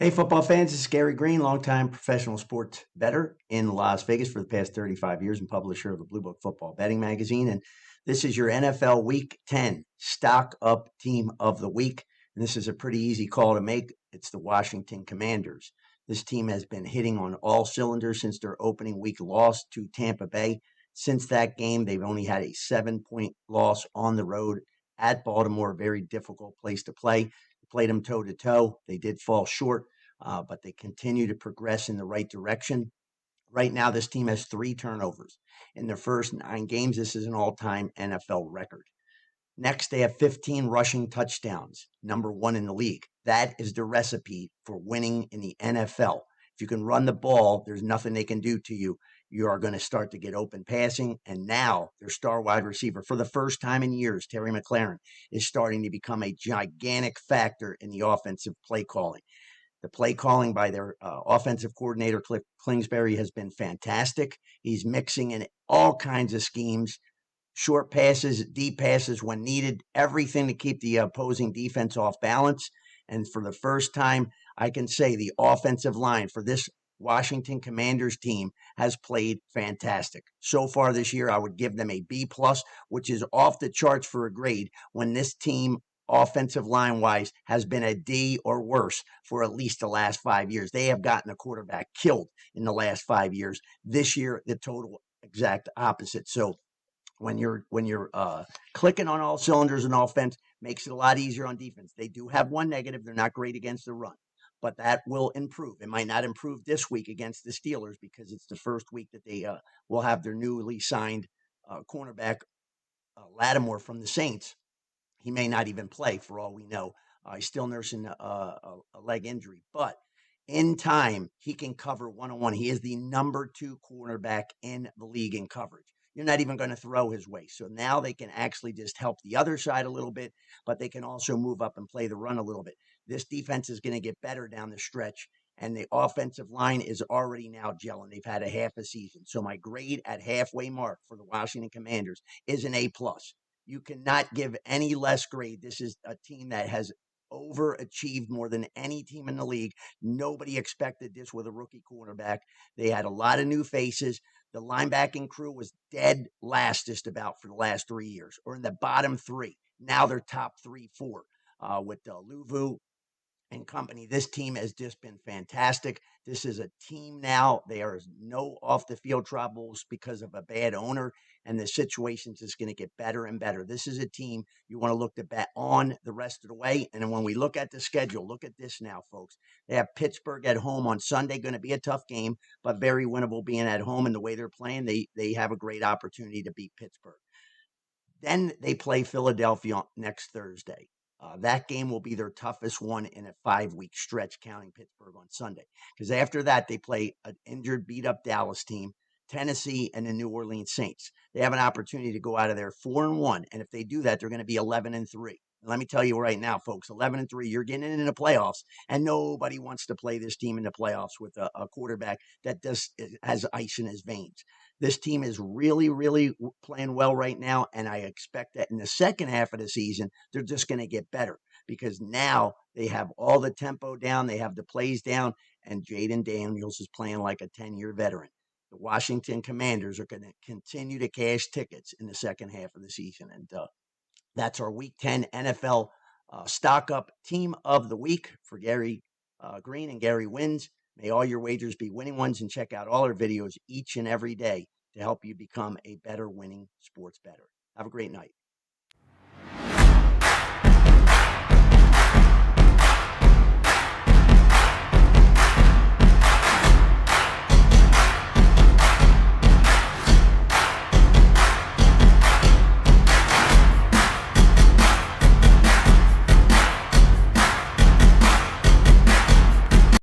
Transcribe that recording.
Hey, football fans, this is Gary Greene, longtime professional sports bettor in Las Vegas for the past 35 years and publisher of the Blue Book Football Betting Magazine. And this is your NFL Week 10 Stock Up Team of the Week. And this is a pretty easy call to make. It's the Washington Commanders. This team has been hitting on all cylinders since their opening week loss to Tampa Bay. Since that game, they've only had a 7-point loss on the road at Baltimore, a very difficult place to play. Played them toe to toe. They did fall short, but they continue to progress in the right direction. Right now, this team has 3 turnovers in their first 9 games. This is an all-time NFL record. Next, they have 15 rushing touchdowns, number 1 in the league. That is the recipe for winning in the NFL. If you can run the ball, there's nothing they can do to you. You are going to start to get open passing. And now their star wide receiver, for the first time in years, Terry McLaurin, is starting to become a gigantic factor in the offensive play calling. The play calling by their offensive coordinator, Cliff Kingsbury, has been fantastic. He's mixing in all kinds of schemes, short passes, deep passes when needed, everything to keep the opposing defense off balance. And for the first time, I can say the offensive line for this Washington Commanders team has played fantastic. So far this year, I would give them a B plus, which is off the charts for a grade when this team offensive line wise has been a D or worse for at least the last 5 years. They have gotten a quarterback killed in the last 5 years. This year, the total exact opposite. So when you're clicking on all cylinders in offense, makes it a lot easier on defense. They do have one negative. They're not great against the run, but that will improve. It might not improve this week against the Steelers because it's the first week that they will have their newly signed cornerback Lattimore from the Saints. He may not even play for all we know. He's still nursing a leg injury, but in time, he can cover one-on-one. He is the number 2 cornerback in the league in coverage. You're not even going to throw his way. So now they can actually just help the other side a little bit, but they can also move up and play the run a little bit. This defense is going to get better down the stretch, and the offensive line is already now gelling. They've had a half a season. So my grade at halfway mark for the Washington Commanders is an A plus. You cannot give any less grade. This is a team that has overachieved more than any team in the league. Nobody expected this with a rookie quarterback. They had a lot of new faces. The linebacking crew was dead last just about for the last 3 years, or in the bottom 3. Now they're top 3, 4 with Luvu and company. This team has just been fantastic. This is a team now. There is no off the field troubles because of a bad owner, and the situation's just going to get better and better. This is a team you want to look to bet on the rest of the way. And then when we look at the schedule, look at this now, folks. They have Pittsburgh at home on Sunday, going to be a tough game, but very winnable being at home. And the way they're playing, they have a great opportunity to beat Pittsburgh. Then they play Philadelphia next Thursday. That game will be their toughest one in a 5-week stretch, counting Pittsburgh on Sunday. Because after that, they play an injured, beat-up Dallas team, Tennessee, and the New Orleans Saints. They have an opportunity to go out of there 4-1, and if they do that, they're going to be 11-3. Let me tell you right now, folks, 11-3, you're getting in the playoffs, and nobody wants to play this team in the playoffs with a quarterback that has ice in his veins. This team is really, really playing well right now, and I expect that in the second half of the season, they're just going to get better because now they have all the tempo down, they have the plays down, and Jaden Daniels is playing like a 10-year veteran. The Washington Commanders are going to continue to cash tickets in the second half of the season, and that's our Week 10 NFL Stock Up Team of the Week for Gary Greene and Gary Wins. May all your wagers be winning ones, and check out all our videos each and every day to help you become a better winning sports bettor. Have a great night.